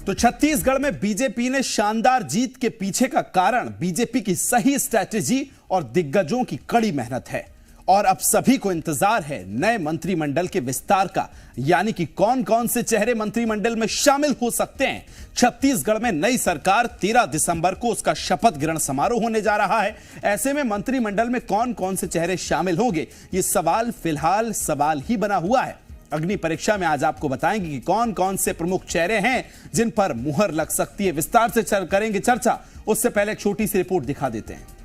तो छत्तीसगढ़ में बीजेपी ने शानदार जीत के पीछे का कारण बीजेपी की सही स्ट्रैटेजी और दिग्गजों की कड़ी मेहनत है। और अब सभी को इंतजार है नए मंत्रिमंडल के विस्तार का, यानी कि कौन कौन से चेहरे मंत्रिमंडल में शामिल हो सकते हैं। छत्तीसगढ़ में नई सरकार 13 दिसंबर को उसका शपथ ग्रहण समारोह होने जा रहा है। ऐसे में मंत्रिमंडल में कौन कौन से चेहरे शामिल होंगे, ये सवाल फिलहाल सवाल ही बना हुआ है। अग्नि परीक्षा में आज आपको बताएंगे कि कौन कौन से प्रमुख चेहरे हैं जिन पर मुहर लग सकती है। विस्तार से करेंगे चर्चा, उससे पहले एक छोटी सी रिपोर्ट दिखा देते हैं।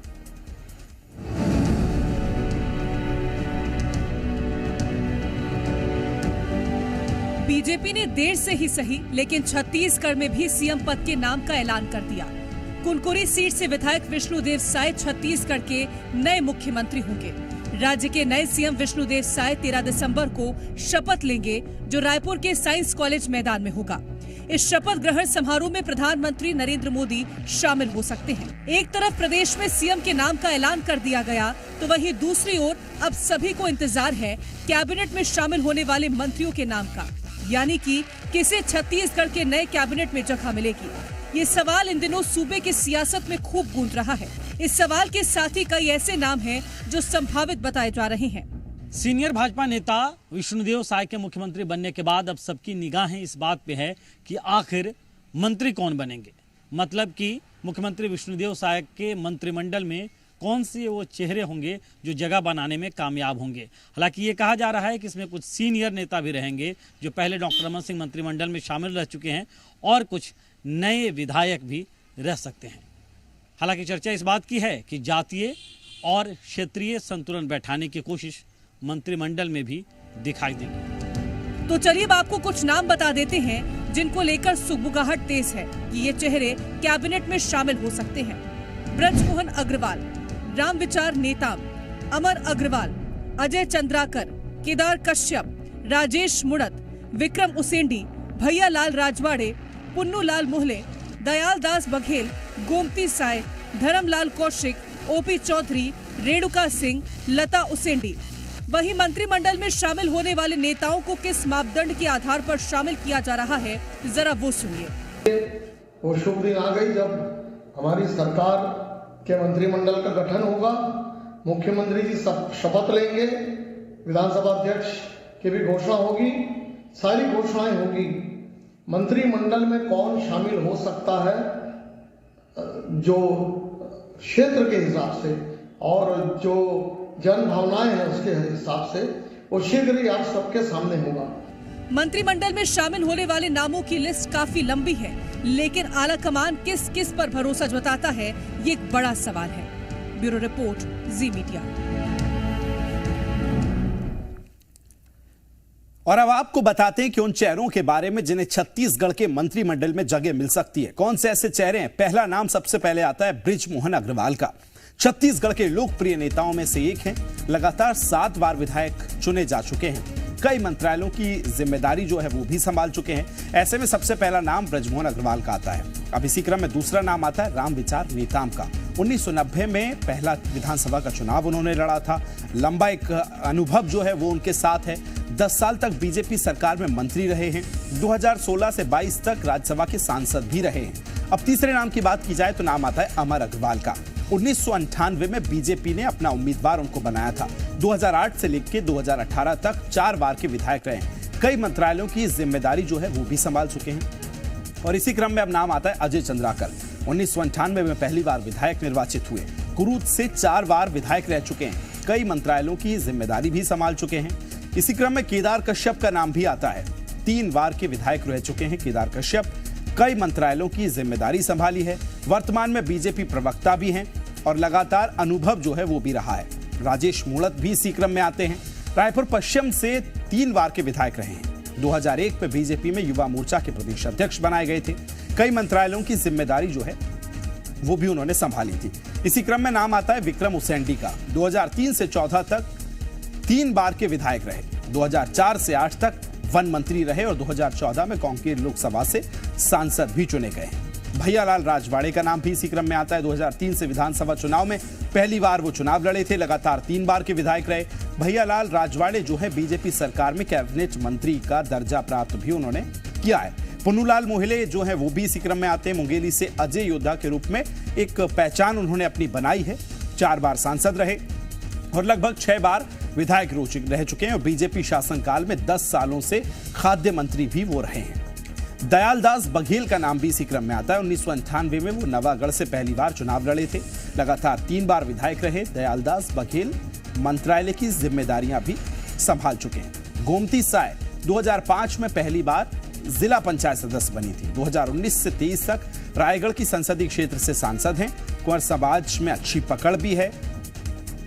बीजेपी ने देर से ही सही लेकिन छत्तीसगढ़ में भी सीएम पद के नाम का ऐलान कर दिया। कुनकुरी सीट से विधायक विष्णुदेव साय छत्तीसगढ़ के नए मुख्यमंत्री होंगे। राज्य के नए सीएम विष्णुदेव साय 13 दिसंबर को शपथ लेंगे, जो रायपुर के साइंस कॉलेज मैदान में होगा। इस शपथ ग्रहण समारोह में प्रधानमंत्री नरेंद्र मोदी शामिल हो सकते हैं। एक तरफ प्रदेश में सीएम के नाम का ऐलान कर दिया गया, तो वहीं दूसरी ओर अब सभी को इंतजार है कैबिनेट में शामिल होने वाले मंत्रियों के नाम का, यानी कि किसे छत्तीसगढ़ के नए कैबिनेट में जगह मिलेगी। ये सवाल इन दिनों सूबे की सियासत में खूब गूंज रहा है। इस सवाल के साथ ही कई ऐसे नाम हैं जो संभावित बताए जा रहे हैं। सीनियर भाजपा नेता विष्णुदेव साय के मुख्यमंत्री बनने के बाद अब सबकी निगाहें इस बात पे है कि आखिर मंत्री कौन बनेंगे। मतलब कि मुख्यमंत्री विष्णुदेव साय के मंत्रिमंडल में कौन से वो चेहरे होंगे जो जगह बनाने में कामयाब होंगे। हालांकि ये कहा जा रहा है कि इसमें कुछ सीनियर नेता भी रहेंगे जो पहले डॉक्टर रमन सिंह मंत्रिमंडल में शामिल रह चुके हैं, और कुछ नए विधायक भी रह सकते हैं। हालांकि चर्चा इस बात की है कि जातीय और क्षेत्रीय संतुलन बैठाने की कोशिश मंत्रिमंडल में भी दिखाई देगी। तो चलिए अब आपको कुछ नाम बता देते हैं जिनको लेकर सुगबुगाहट तेज है कि ये चेहरे कैबिनेट में शामिल हो सकते हैं। ब्रजमोहन अग्रवाल, रामविचार नेताम, अमर अग्रवाल, अजय चंद्राकर, केदार कश्यप, राजेश मुड़त, विक्रम उसेंडी, भैयालाल राजवाड़े, पुन्नूलाल मोहले, दयाल दास बघेल, गोमती साय, धर्मलाल कौशिक, ओपी चौधरी, रेणुका सिंह, लता उसेंडी। वहीं मंत्रिमंडल में शामिल होने वाले नेताओं को किस मापदंड के आधार पर शामिल किया जा रहा है, जरा वो सुनिए। वो शुभ दिन आ गई जब हमारी सरकार के मंत्रिमंडल का गठन होगा, मुख्यमंत्री जी शपथ लेंगे, विधानसभा अध्यक्ष की भी घोषणा होगी, सारी घोषणाएं होगी। मंत्रिमंडल में कौन शामिल हो सकता है, जो क्षेत्र के हिसाब से और जो जन भावनाएं हैं उसके हिसाब से वो शीघ्र ही आप सबके सामने होगा। मंत्रिमंडल में शामिल होने वाले नामों की लिस्ट काफी लंबी है, लेकिन आला कमान किस किस पर भरोसा जताता है, ये एक बड़ा सवाल है। ब्यूरो रिपोर्ट, जी मीडिया। और अब आपको बताते हैं कि उन चेहरों के बारे में जिन्हें छत्तीसगढ़ के मंत्रिमंडल में जगह मिल सकती है। कौन से ऐसे चेहरे हैं? पहला नाम सबसे पहले आता है ब्रिजमोहन अग्रवाल का। छत्तीसगढ़ के लोकप्रिय नेताओं में से एक हैं। लगातार 7 बार विधायक चुने जा चुके हैं। कई मंत्रालयों की जिम्मेदारी जो है वो भी संभाल चुके हैं। ऐसे में सबसे पहला नाम ब्रजमोहन अग्रवाल का आता है। अब इसी क्रम में दूसरा नाम आता है रामविचार नेताम का। 1990 में पहला विधानसभा का चुनाव उन्होंने लड़ा था। लंबा एक अनुभव जो है वो उनके साथ है। 10 साल तक बीजेपी सरकार में मंत्री रहे हैं। 2016 से 22 तक राज्यसभा के सांसद भी रहे हैं। अब तीसरे नाम की बात की जाए तो नाम आता है अमर अग्रवाल का। 1998 में बीजेपी ने अपना उम्मीदवार उनको बनाया था। 2008 से लेकर 2018 तक 4 बार के विधायक रहे हैं। कई मंत्रालयों की जिम्मेदारी जो है वो भी संभाल चुके हैं। और इसी क्रम में अब नाम आता है अजय चंद्राकर। 1998 में पहली बार विधायक निर्वाचित हुए। कुरूद से 4 बार विधायक रह चुके हैं। कई मंत्रालयों की जिम्मेदारी भी संभाल चुके हैं। इसी क्रम में केदार कश्यप का नाम भी आता है। 3 बार के विधायक रह चुके हैं केदार कश्यप। कई मंत्रालयों की जिम्मेदारी संभाली है। वर्तमान में बीजेपी प्रवक्ता भी हैं और लगातार अनुभव जो है वो भी रहा है। राजेश मुड़त भी इसी क्रम में आते हैं। रायपुर पश्चिम से 3 बार के विधायक रहे हैं। 2001 में बीजेपी में युवा मोर्चा के प्रदेश अध्यक्ष बनाए गए थे। कई मंत्रालयों की जिम्मेदारी जो है वो भी उन्होंने संभाली थी। इसी क्रम में नाम आता है विक्रम उसेंडी का। 2003 से 14 तक 3 बार के विधायक रहे। 2004 से 8 तक वन मंत्री रहे और 2014 में कांकेर लोकसभा से सांसद भी चुने गए। भैयालाल राजवाड़े का नाम भी इसी क्रम में आता है। 2003 से विधानसभा चुनाव में पहली बार वो चुनाव लड़े थे। लगातार 3 बार के विधायक रहे। भैयालाल राजवाड़े जो है बीजेपी सरकार में कैबिनेट मंत्री का दर्जा प्राप्त भी उन्होंने किया है। पुन्नूलाल मोहिले जो है वो भी इसी क्रम में आते हैं। मुंगेली से अजय योद्धा के रूप में एक पहचान उन्होंने अपनी बनाई है। 4 बार सांसद रहे और लगभग 6 बार विधायक रह चुके हैं और बीजेपी शासनकाल में 10 सालों से खाद्य मंत्री भी वो रहे हैं। दयालदास बघेल का नाम भी इसी क्रम में आता है। 1998 में वो नवागढ़ से पहली बार चुनाव लड़े थे। लगातार 3 बार विधायक रहे दयालदास बघेल। मंत्रालय की जिम्मेदारियां भी संभाल चुके हैं। गोमती साय 2005 में पहली बार जिला पंचायत सदस्य बनी थी। 2019 से 23 तक रायगढ़ की संसदीय क्षेत्र से सांसद हैं। कुंवर समाज में अच्छी पकड़ भी है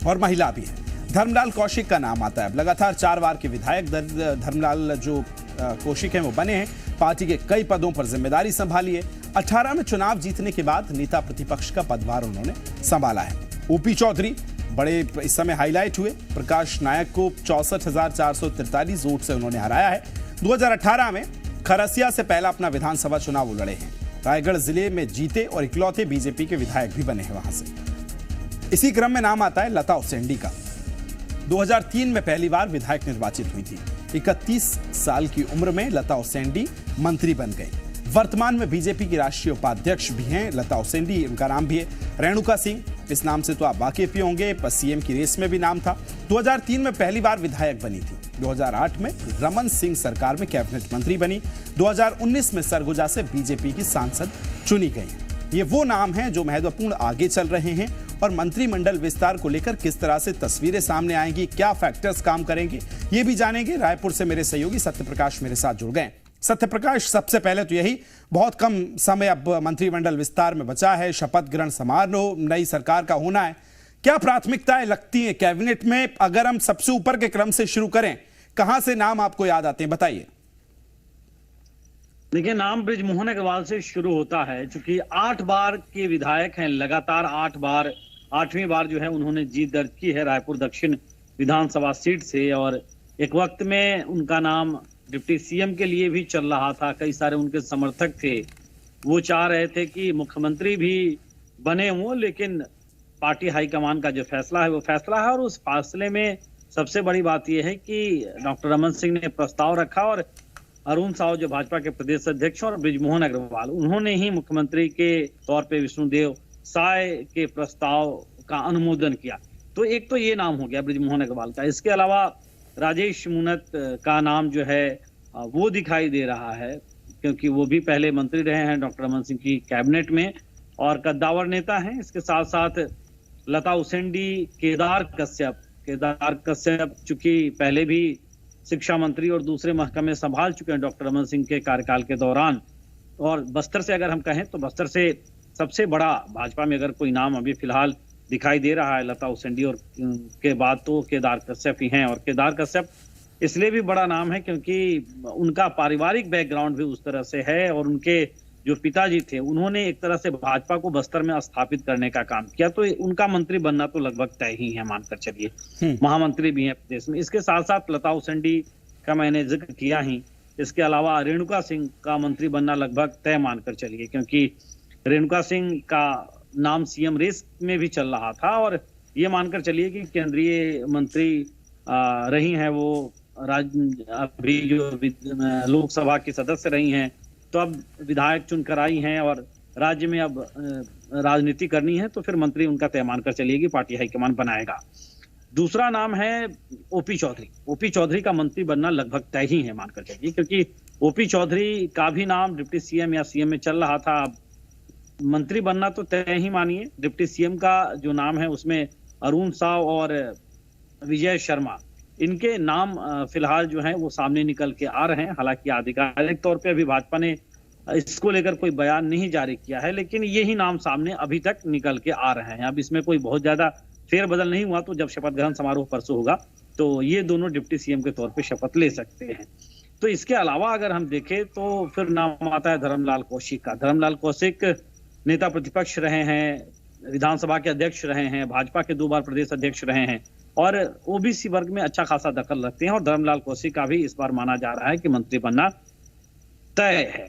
और महिला भी है। धर्मलाल कौशिक का नाम आता है। लगातार 4 बार के विधायक धर्मलाल जो कौशिक हैं वो बने हैं। पार्टी के कई पदों पर जिम्मेदारी संभाली है। 18 में चुनाव जीतने के बाद नेता प्रतिपक्ष का पदभार उन्होंने संभाला है। ओपी चौधरी बड़े इस समय हाईलाइट हुए। प्रकाश नायक को 64,443 वोट से उन्होंने हराया है। 2018 में खरसिया से पहला अपना विधानसभा चुनाव वो लड़े हैं। रायगढ़ जिले में जीते और इकलौते बीजेपी के विधायक भी बने हैं वहां से। इसी क्रम में नाम आता है लता उसेंडी का। 2003 में पहली बार विधायक निर्वाचित हुई थी। 31 साल की उम्र में लता उसेंडी मंत्री बन गई। वर्तमान में बीजेपी की राष्ट्रीय उपाध्यक्ष भी हैं लता उसेंडी, उनका नाम भी है रेणुका सिंह। इस नाम से तो आप वाकिफ ही होंगे, सीएम की रेस में भी नाम था। 2003 में पहली बार विधायक बनी थी। 2008 में रमन सिंह सरकार में कैबिनेट मंत्री बनी। 2019 में सरगुजा से बीजेपी की सांसद चुनी गई। ये वो नाम हैं जो महत्वपूर्ण आगे चल रहे हैं और मंत्रिमंडल विस्तार को लेकर किस तरह से तस्वीरें सामने आएंगी, क्या फैक्टर्स काम करेंगे, ये भी जानेंगे। रायपुर से मेरे सहयोगी सत्यप्रकाश मेरे साथ जुड़ गए। सत्यप्रकाश, सबसे पहले तो यही, बहुत कम समय अब मंत्रिमंडल विस्तार में बचा है, शपथ ग्रहण समारोह नई सरकार का होना है, क्या प्राथमिकताएं लगती हैं कैबिनेट में? अगर हम सबसे ऊपर के क्रम से शुरू करें, कहां से नाम आपको याद आते हैं, बताइए। देखिए, नाम बृजमोहन अग्रवाल से शुरू होता है। चूंकि 8 बार के विधायक हैं, लगातार 8वीं बार जो है उन्होंने जीत दर्ज की है रायपुर दक्षिण विधानसभा सीट से। और एक वक्त में उनका नाम डिप्टी सीएम के लिए भी चल रहा था। कई सारे उनके समर्थक थे, वो चाह रहे थे कि मुख्यमंत्री भी बने हों, लेकिन पार्टी हाईकमान का जो फैसला है वो फैसला है। और उस फैसले में सबसे बड़ी बात यह है कि डॉक्टर रमन सिंह ने प्रस्ताव रखा और अरुण साव जो भाजपा के प्रदेश अध्यक्ष और बृजमोहन अग्रवाल, उन्होंने ही मुख्यमंत्री के तौर पे विष्णुदेव साय के प्रस्ताव का अनुमोदन किया। तो एक तो ये नाम हो गया बृजमोहन अग्रवाल का। इसके अलावा राजेश मुनत का नाम जो है वो दिखाई दे रहा है, क्योंकि वो भी पहले मंत्री रहे हैं डॉक्टर रमन सिंह की कैबिनेट में और कद्दावर नेता हैं। इसके साथ साथ लता उसेंडी, केदार कश्यप चूंकि पहले भी शिक्षा मंत्री और दूसरे महकमे संभाल चुके हैं डॉक्टर रमन सिंह के कार्यकाल के दौरान। और बस्तर से अगर हम कहें तो बस्तर से सबसे बड़ा भाजपा में अगर कोई नाम अभी फिलहाल दिखाई दे रहा है लता उसेंडी, और के बाद तो केदार कश्यप ही हैं। और केदार कश्यप इसलिए भी बड़ा नाम है क्योंकि उनका पारिवारिक बैकग्राउंड भी उस तरह से है और उनके जो पिताजी थे उन्होंने एक तरह से भाजपा को बस्तर में स्थापित करने का काम किया। तो उनका मंत्री बनना तो लगभग तय ही है, मानकर चलिए। महामंत्री भी हैं प्रदेश में। इसके साथ साथ लता उसेंडी का मैंने जिक्र किया ही। इसके अलावा रेणुका सिंह का मंत्री बनना लगभग तय मानकर चलिए, क्योंकि रेणुका सिंह का नाम सीएम रेस में भी चल रहा था। और ये मानकर चलिए कि केंद्रीय मंत्री रही हैं वो, अभी जो लोकसभा की सदस्य रही हैं, तो अब विधायक चुनकर आई हैं और राज्य में अब राजनीति करनी है, तो फिर मंत्री उनका तय मानकर चलिए कि पार्टी हाईकमान बनाएगा। दूसरा नाम है ओपी चौधरी। ओपी चौधरी का मंत्री बनना लगभग तय ही है मानकर चलिए, क्योंकि ओपी चौधरी का भी नाम डिप्टी सीएम या सीएम में चल रहा था। मंत्री बनना तो तय ही मानिए। डिप्टी सीएम का जो नाम है उसमें अरुण साव और विजय शर्मा, इनके नाम फिलहाल जो है वो सामने निकल के आ रहे हैं। हालांकि आधिकारिक तौर पे अभी भाजपा ने इसको लेकर कोई बयान नहीं जारी किया है, लेकिन यही नाम सामने अभी तक निकल के आ रहे हैं। अब इसमें कोई बहुत ज्यादा फेरबदल नहीं हुआ, तो जब शपथ ग्रहण समारोह परसों होगा तो ये दोनों डिप्टी सीएम के तौर पे शपथ ले सकते हैं। तो इसके अलावा अगर हम देखें तो फिर नाम आता है धर्मलाल कौशिक का। धर्मलाल कौशिक नेता प्रतिपक्ष रहे हैं, विधानसभा के अध्यक्ष रहे हैं, भाजपा के 2 बार प्रदेश अध्यक्ष रहे हैं और ओबीसी वर्ग में अच्छा खासा दखल रखते हैं। और धर्मलाल कौशिक का भी इस बार माना जा रहा है कि मंत्री बनना तय है।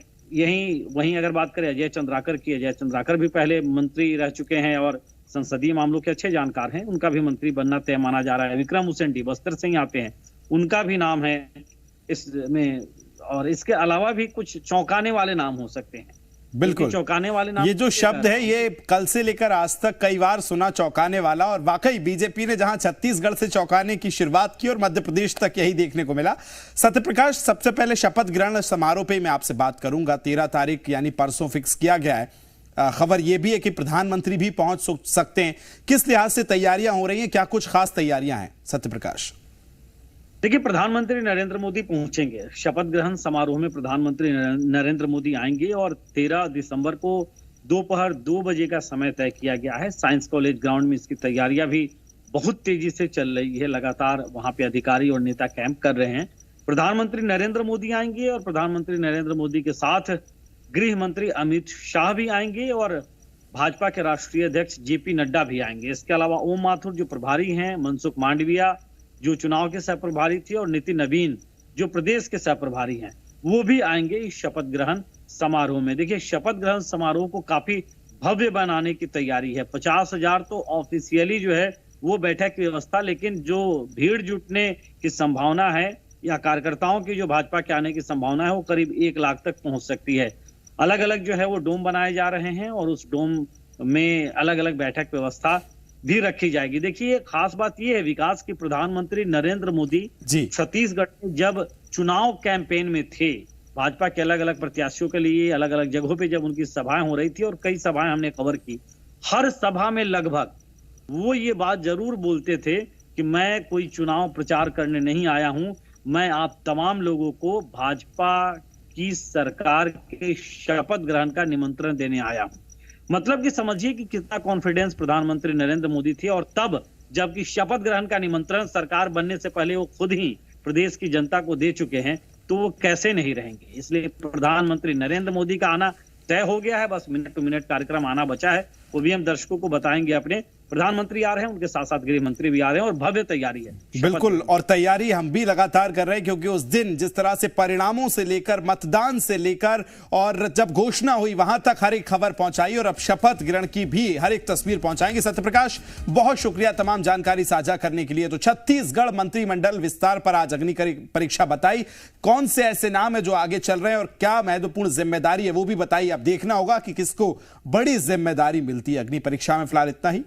वहीं अगर बात करें अजय चंद्राकर की, अजय चंद्राकर भी पहले मंत्री रह चुके हैं और संसदीय मामलों के अच्छे जानकार हैं, उनका भी मंत्री बनना तय माना जा रहा है। विक्रम उसेंडी बस्तर से ही आते हैं, उनका भी नाम है इसमें। और इसके अलावा भी कुछ चौंकाने वाले नाम हो सकते हैं। बिल्कुल चौंकाने वाले नाम, ये जो शब्द है ये कल से लेकर आज तक कई बार सुना, चौंकाने वाला। और वाकई बीजेपी ने जहां छत्तीसगढ़ से चौंकाने की शुरुआत की और मध्य प्रदेश तक यही देखने को मिला। सत्यप्रकाश, सबसे पहले शपथ ग्रहण समारोह पे मैं आपसे बात करूंगा। 13 तारीख यानी परसों फिक्स किया गया है। खबर यह भी है कि प्रधानमंत्री भी पहुंच सकते हैं। किस लिहाज से तैयारियां हो रही हैं, क्या कुछ खास तैयारियां हैं सत्यप्रकाश? देखिए, प्रधानमंत्री नरेंद्र मोदी पहुंचेंगे। शपथ ग्रहण समारोह में प्रधानमंत्री नरेंद्र मोदी आएंगे और 13 दिसंबर को दोपहर 2 बजे का समय तय किया गया है। साइंस कॉलेज ग्राउंड में इसकी तैयारियां भी बहुत तेजी से चल रही है। लगातार वहां पे अधिकारी और नेता कैंप कर रहे हैं। प्रधानमंत्री नरेंद्र मोदी आएंगे और प्रधानमंत्री नरेंद्र मोदी के साथ गृह मंत्री अमित शाह भी आएंगे और भाजपा के राष्ट्रीय अध्यक्ष जेपी नड्डा भी आएंगे। इसके अलावा ओम माथुर जो प्रभारी हैं, मनसुख मांडविया जो चुनाव के सह प्रभारी थे और नितिन नवीन जो प्रदेश के सह प्रभारी हैं, वो भी आएंगे इस शपथ ग्रहण समारोह में। देखिए, शपथ ग्रहण समारोह को काफी भव्य बनाने की तैयारी है। 50,000 तो ऑफिशियली जो है वो बैठक की व्यवस्था, लेकिन जो भीड़ जुटने की संभावना है या कार्यकर्ताओं की जो भाजपा के आने की संभावना है वो करीब 1 लाख तक पहुंच सकती है। अलग अलग जो है वो डोम बनाए जा रहे हैं और उस डोम में अलग अलग बैठक व्यवस्था भी रखी जाएगी। देखिए, खास बात यह है विकास की प्रधानमंत्री नरेंद्र मोदी छत्तीसगढ़ में जब चुनाव कैंपेन में थे, भाजपा के अलग अलग प्रत्याशियों के लिए अलग अलग जगहों पे जब उनकी सभाएं हो रही थी और कई सभाएं हमने कवर की, हर सभा में लगभग वो ये बात जरूर बोलते थे कि मैं कोई चुनाव प्रचार करने नहीं आया हूं, मैं आप तमाम लोगों को भाजपा की सरकार के शपथ ग्रहण का निमंत्रण देने आया हूं। मतलब कि समझिए कि कितना कॉन्फिडेंस प्रधानमंत्री नरेंद्र मोदी थे। और तब जबकि शपथ ग्रहण का निमंत्रण सरकार बनने से पहले वो खुद ही प्रदेश की जनता को दे चुके हैं, तो वो कैसे नहीं रहेंगे। इसलिए प्रधानमंत्री नरेंद्र मोदी का आना तय हो गया है। बस मिनट टू मिनट कार्यक्रम आना बचा है, वो भी हम दर्शकों को बताएंगे। अपने प्रधानमंत्री आ रहे हैं, उनके साथ साथ गृह मंत्री भी आ रहे हैं और भव्य तैयारी है। बिल्कुल, और तैयारी हम भी लगातार कर रहे हैं क्योंकि उस दिन जिस तरह से परिणामों से लेकर मतदान से लेकर और जब घोषणा हुई वहां तक हर एक खबर पहुंचाई और अब शपथ ग्रहण की भी हर एक तस्वीर पहुंचाएंगे। सत्यप्रकाश, बहुत शुक्रिया तमाम जानकारी साझा करने के लिए। तो छत्तीसगढ़ मंत्रिमंडल विस्तार पर आज अग्नि परीक्षा बताई। कौन से ऐसे नाम है जो आगे चल रहे हैं और क्या महत्वपूर्ण जिम्मेदारी है वो भी बताई। अब देखना होगा कि किसको बड़ी जिम्मेदारी मिलती है। अग्नि परीक्षा में फिलहाल इतना ही।